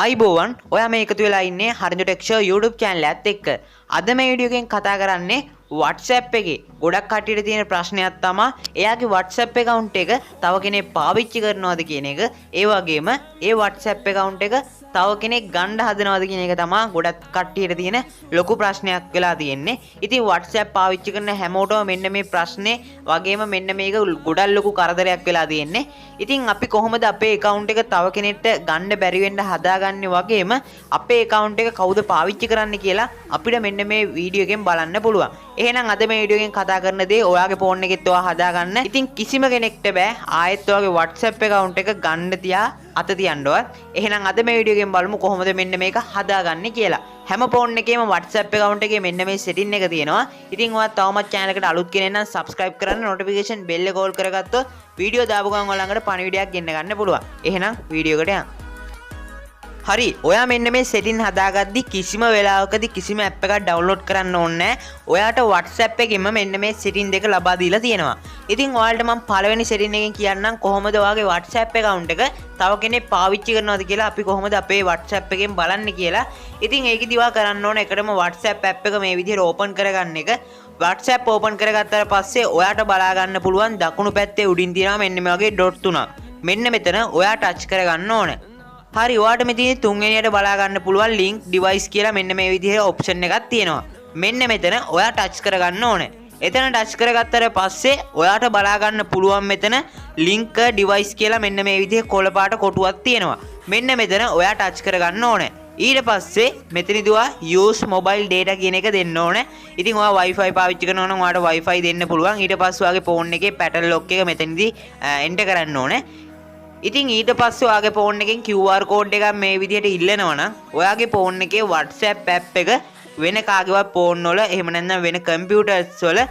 අයිබෝවන් ඔයා මේ එකතු වෙලා ඉන්නේ හරිඳු ටෙක්ෂර් YouTube channel එකත් එක්ක. අද මේ වීඩියෝ එකෙන් කතා කරන්නේ WhatsApp එකේ ගොඩක් කට්ටියට තියෙන ප්‍රශ්නයක් තමයි එයාගේ WhatsApp account එක තව කෙනෙක් පාවිච්චි කරනවද කියන එක. ඒ වගේම ඒ WhatsApp account එක තව කෙනෙක් ගන්න හදනවද කියන එක තමයි ගොඩක් කට්ටියට තියෙන ලොකු ප්‍රශ්නයක් වෙලා තියෙන්නේ. ඉතින් WhatsApp පාවිච්චි කරන හැමෝටම මෙන්න මේ ප්‍රශ්නේ වගේම මෙන්න මේක ගොඩක් ලොකු කරදරයක් වෙලා තියෙන්නේ. ඉතින් අපි කොහොමද අපේ account එක තව කෙනෙක්ට ගන්න බැරි වෙන්න හදාගන්නේ වගේම අපේ account එක කවුද පාවිච්චි කරන්නේ කියලා අපිට මෙන්න මේ වීඩියෝ එකෙන් බලන්න පුළුවන්. එහෙනම් අද මේ වීඩියෝ එකෙන් කතා කරන දේ ඔයාගේ ෆෝන් එකෙත් ඔයා හදාගන්න. ඉතින් කිසිම කෙනෙක්ට බෑ ආයෙත් ඔයාගේ WhatsApp account එක ගන්න තියා අත තියන්නවත්. එහෙනම් අද මේ වීඩියෝ එකෙන් බලමු කොහොමද මෙන්න මේක හදාගන්නේ කියලා. හැම ෆෝන් එකේම WhatsApp account එකේ මෙන්න මේ setting එක තියෙනවා. ඉතින් ඔයා තවමත් channel එකට අලුත් කෙනෙක් නම් subscribe කරන්න notification bell එක all කරගත්තොත් වීඩියෝ දාපු ගමන් ඔයාලඟට පණිවිඩයක් ගෙන්න ගන්න පුළුවන්. එහෙනම් වීඩියෝ එකට යන්න. හරි ඔයා මෙන්න මේ setting හදාගද්දි කිසිම වෙලාවකදී කිසිම app එකක් download කරන්න ඕනේ නැහැ. ඔයාට WhatsApp එකෙන්ම මෙන්න මේ setting දෙක ලබා දීලා තියෙනවා. ඉතින් ඔයාලට මම පළවෙනි setting එකෙන් කියන්නම් කොහොමද ඔයාගේ WhatsApp account එක තව කෙනෙක් පාවිච්චි කරනවද කියලා අපි කොහොමද අපේ WhatsApp එකෙන් බලන්නේ කියලා. ඉතින් ඒකෙදි ඔයා කරන්න ඕනේ එකටම WhatsApp app එක මේ විදිහට open කරගන්න එක. WhatsApp open කරගත්තාට පස්සේ ඔයාට බලා ගන්න පුළුවන් දකුණු පැත්තේ උඩින් තියෙනවා මෙන්න මේ වගේ dot තුනක්. මෙන්න මෙතන ඔයා touch කරගන්න ඕනේ. හරි ඔයාට මෙතන තුන්වෙනියට බලා ගන්න පුළුවන් link device කියලා මෙන්න මේ විදිහේ option එකක් තියෙනවා. මෙන්න මෙතන ඔයා touch කරගන්න ඕනේ. එතන touch කරගත්තට පස්සේ ඔයාට බලා ගන්න පුළුවන් මෙතන link device කියලා මෙන්න මේ විදිහේ කොළ පාට කොටුවක් තියෙනවා. මෙන්න මෙතන ඔයා touch කරගන්න ඕනේ. ඊට පස්සේ මෙතනදී ඔයා use mobile data කියන එක දෙන්න ඕනේ. ඉතින් ඔයා wifi පාවිච්චි කරනවා නම් ඔයාට wifi දෙන්න පුළුවන්. ඊට පස්සේ ඔයාගේ phone එකේ pattern lock එක මෙතනදී enter කරන්න ඕනේ. ඉතින් ඊට පස්සේ ඔයාගේ ෆෝන් එකෙන් QR code එකක් මේ විදිහට ඉල්ලනවා නම් ඔයාගේ ෆෝන් එකේ WhatsApp app එක වෙන කාගේවත් ෆෝන් වල එහෙම නැත්නම් වෙන කම්පියුටර්ස් වල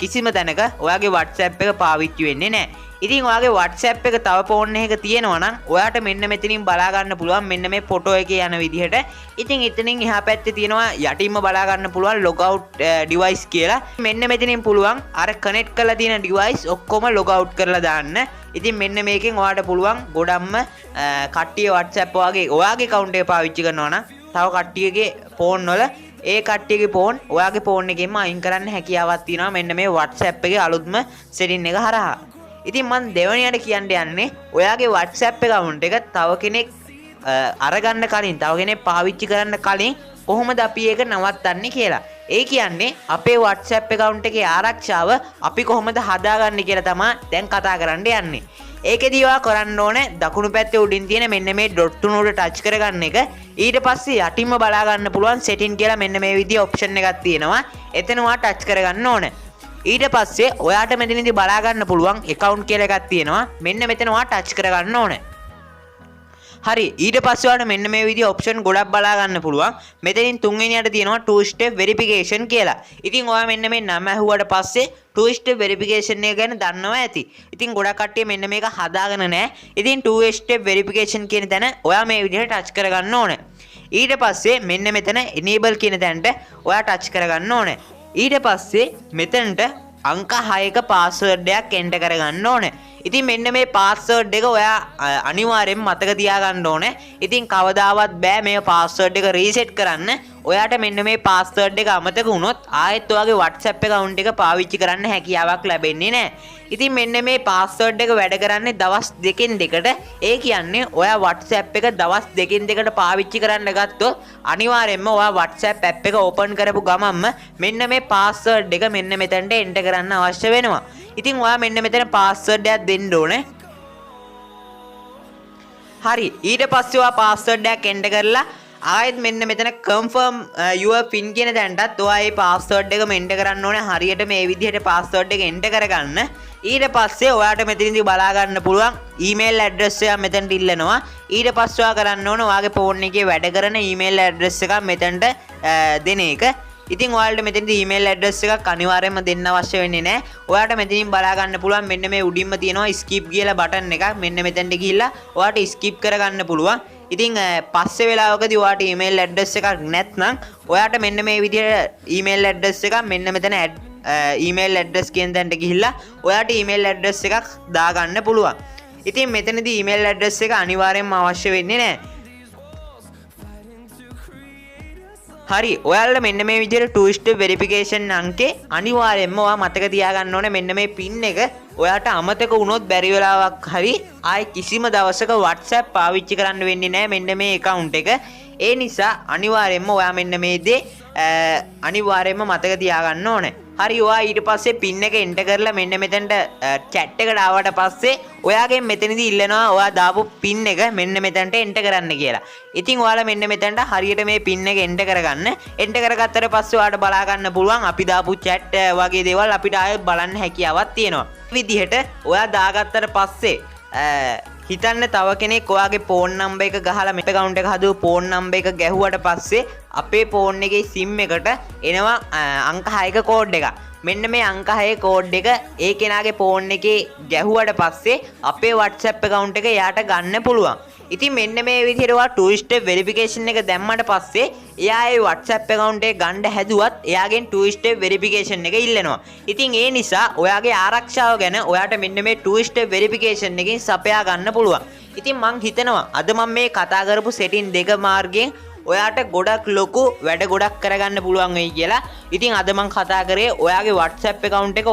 කිසිම තැනක ඔයාගේ WhatsApp එක පාවිච්චි වෙන්නේ නැහැ. ඉතින් ඔයාගේ WhatsApp එක තව ෆෝන් එකක තියෙනවා නම් ඔයාට මෙන්න මෙතනින් බලා ගන්න පුළුවන් මෙන්න මේ ෆොටෝ එකේ යන විදිහට. ඉතින් එතනින් එහා පැත්තේ තියෙනවා යටින්ම බලා ගන්න පුළුවන් log out device කියලා. මෙන්න මෙතනින් පුළුවන් අර connect කරලා තියෙන device ඔක්කොම log out කරලා දාන්න. ඉතින් මෙන්න මේකෙන් ඔයාට පුළුවන් ගොඩක්ම කට්ටිය WhatsApp ඔයාගේ account එක පාවිච්චි කරනවා නම් තව කට්ටියගේ ෆෝන් වල ඒ කට්ටියගේ ෆෝන් ඔයාගේ ෆෝන් එකෙන්ම අයින් කරන්න හැකියාවක් තියෙනවා මෙන්න මේ WhatsApp එකේ අලුත්ම setting එක හරහා. ඉතින් මම දෙවනියට කියන්න යන්නේ ඔයාගේ WhatsApp account එක තව කෙනෙක් අරගන්න කලින් තව කෙනෙක් පාවිච්චි කරන්න කලින් කොහොමද අපි ඒක නවත්තන්නේ කියලා. ඒ කියන්නේ අපේ WhatsApp account එකේ ආරක්ෂාව අපි කොහොමද හදාගන්නේ කියලා තමයි දැන් කතා කරන්න යන්නේ. ඒකෙදී ඔයා කරන්න ඕනේ දකුණු පැත්තේ උඩින් තියෙන මෙන්න මේ dot තුන උඩ touch කරගන්න එක. ඊට පස්සේ යටින්ම බලා ගන්න පුළුවන් setting කියලා මෙන්න මේ විදිහේ option එකක් තියෙනවා. එතන ඔයා touch කරගන්න ඕනේ. ඊට පස්සේ ඔයාට මෙතනදී බලා ගන්න පුළුවන් account කියලා එකක් තියෙනවා. මෙන්න මෙතන ඔයා touch කරගන්න ඕනේ. හරි ඊට පස්සේ ඔයාලට මෙන්න මේ විදිහේ option ගොඩක් බලා ගන්න පුළුවන්. මෙතනින් තුන්වෙනියට තියෙනවා two step verification කියලා. ඉතින් ඔයා මෙන්න මේ නම ඇහුවට පස්සේ two step verification එක ගැන දන්නවා ඇති. ඉතින් ගොඩක් කට්ටිය මෙන්න මේක හදාගෙන නැහැ. ඉතින් two step verification කියන තැන ඔයා මේ විදිහට touch කරගන්න ඕනේ. ඊට පස්සේ මෙන්න මෙතන enable කියන තැනට ඔයා touch කරගන්න ඕනේ. ඊට පස්සේ මෙතනට අංක 6ක password එකක් enter කරගන්න ඕනේ. ඉතින් මෙන්න මේ password එක ඔයා අනිවාර්යෙන් මතක තියාගන්න ඕනේ. ඉතින් කවදාවත් බෑ මේ password එක reset කරන්න. ඔයාට මෙන්න මේ password එක අමතක වුණොත් ආයෙත් ඔයාගේ WhatsApp account එක පාවිච්චි කරන්න හැකියාවක් ලැබෙන්නේ නැහැ. ඉතින් මෙන්න මේ password එක වැඩ කරන්නේ දවස් දෙකෙන් දෙකට. ඒ කියන්නේ ඔයා WhatsApp එක දවස් දෙකෙන් දෙකට පාවිච්චි කරන්න ගත්තොත් අනිවාර්යෙන්ම ඔයා WhatsApp app එක open කරපු ගමන්ම මෙන්න මේ password එක මෙන්න මෙතනට enter කරන්න අවශ්‍ය වෙනවා. ඉතින් ඔයා මෙන්න මෙතන password එකක් දෙන්න ඕනේ. හරි ඊට පස්සේ ඔයා password එකක් enter කරලා ආයෙත් මෙන්න මෙතන confirm your pin කියන තැනටත් ඔයා මේ password එකම enter කරන්න ඕනේ. හරියට මේ විදිහට password එක enter කරගන්න. ඊට පස්සේ ඔයාට මෙතනදී බලා ගන්න පුළුවන් email address එක මෙතනට ඉල්ලනවා. ඊට පස්සේ ඔයා කරන්න ඕනේ ඔයාගේ phone එකේ වැඩ කරන email address එකක් මෙතනට දෙන එක. ඉතින් ඔයාලට මෙතනදී email address එකක් අනිවාර්යයෙන්ම දෙන්න අවශ්‍ය වෙන්නේ නැහැ. ඔයාට මෙතනින් බලා ගන්න පුළුවන් මෙන්න මේ උඩින්ම තියෙනවා skip කියලා button එකක්. මෙන්න මෙතනට ගිහිල්ලා ඔයාට skip කරගන්න පුළුවන්. ඉතින් පස්සේ වෙලාවකදී ඔයාට email address එකක් නැත්නම් ඔයාට මෙන්න මේ විදිහට email address එකක් මෙන්න මෙතන email address කියන තැනට ගිහිල්ලා ඔයාට email address එකක් දාගන්න පුළුවන්. ඉතින් මෙතනදී email address එක අනිවාර්යයෙන්ම අවශ්‍ය වෙන්නේ නැහැ. හරි ඔයාලට මෙන්න මේ විදිහට two step verification අංකේ අනිවාර්යයෙන්ම ඔයා මතක තියාගන්න ඕනේ මෙන්න මේ pin එක ඔයාට අමතක වුණොත් බැරි වෙලාවක් හරි ආයි කිසිම දවසක WhatsApp පාවිච්චි කරන්න වෙන්නේ නැහැ මෙන්න මේ account එක. ඒ නිසා අනිවාර්යයෙන්ම ඔයා මෙන්න මේ දේ අනිවාර්යයෙන්ම මතක තියාගන්න ඕනේ. හරි ඔයා ඊට පස්සේ pin එක enter කරලා මෙන්න මෙතනට chat එකට ආවට පස්සේ ඔයාගෙන් මෙතනදී ඉල්ලනවා ඔයා දාපු pin එක මෙන්න මෙතනට enter කරන්න කියලා. ඉතින් ඔයාලා මෙන්න මෙතනට හරියට මේ pin එක enter කරගන්න. enter කරගත්තට පස්සේ ඔයාලට බලා ගන්න පුළුවන් අපි දාපු chat වගේ දේවල් අපිට ආයෙත් බලන්න හැකියාවක් තියෙනවා. විදිහට ඔයා දාගත්තට පස්සේ හිතන්න තව කෙනෙක් ඔයාගේ ෆෝන් නම්බර් එක ගහලා මේ account එක හදුව ෆෝන් නම්බර් එක ගැහුවට පස්සේ අපේ ෆෝන් එකේ SIM එකට එනවා අංක 6ක කෝඩ් එකක්. මෙන්න මේ අංක 6 කෝඩ් එක ඒ කෙනාගේ ෆෝන් එකේ ගැහුවට පස්සේ අපේ WhatsApp account එක යාට ගන්න පුළුවන්. ඉතින් මෙන්න මේ විදිහට ඔයා two step verification එක දැම්මට පස්සේ එයා ඒ WhatsApp account එක ගන්න හැදුවත් එයාගෙන් two step verification එක ඉල්ලනවා. ඉතින් ඒ නිසා ඔයාගේ ආරක්ෂාව ගැන ඔයාට මෙන්න මේ two step verification එකෙන් සපයා ගන්න පුළුවන්. ඉතින් මං හිතනවා අද මම මේ කතා කරපු setting දෙක මාර්ගයෙන් ඔයාට ගොඩක් ලොකු වැඩ ගොඩක් කරගන්න පුළුවන් වෙයි කියලා. ඉතින් අද මං කතා කරේ ඔයාගේ WhatsApp account එක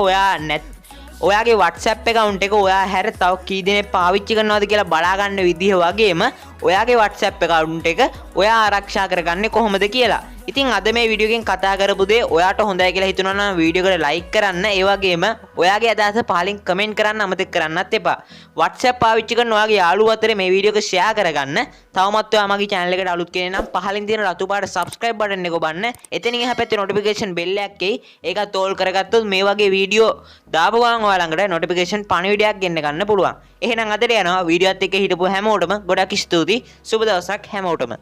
ඔයාගේ WhatsApp account එක ඔයා හැර තව කී දෙනෙක් පාවිච්චි කරනවද කියලා බලා ගන්න විදිහ වගේම ඔයාගේ WhatsApp account එක ඔයා ආරක්ෂා කරගන්නේ කොහොමද කියලා. ඉතින් අද මේ වීඩියෝ එකෙන් කතා කරපු දේ ඔයාට හොඳයි කියලා හිතුණා නම් වීඩියෝ එකට ලයික් කරන්න. ඒ වගේම ඔයාගේ අදහස පහලින් කමෙන්ට් කරන්න අමතක කරන්නත් එපා. WhatsApp පාවිච්චි කරන ඔයාගේ යාළුවෝ අතරේ මේ වීඩියෝ එක ෂෙයා කරගන්න. තවමත් ඔයා මගේ channel එකට අලුත් කෙනෙක් නම් පහලින් තියෙන රතු පාට subscribe button එක ඔබන්න. එතනින් එහා පැත්තේ notification bell එකක් එයි. ඒකත් all කරගත්තොත් මේ වගේ වීඩියෝ දාපු ගමන් ඔයා ළඟට notification පණිවිඩයක් ගෙන්න ගන්න පුළුවන්. එහෙනම් අදට යනවා වීඩියෝත් එක්ක හිටපු හැමෝටම ගොඩක් ස්තුතියි. සුබ දවසක් හැමෝටම.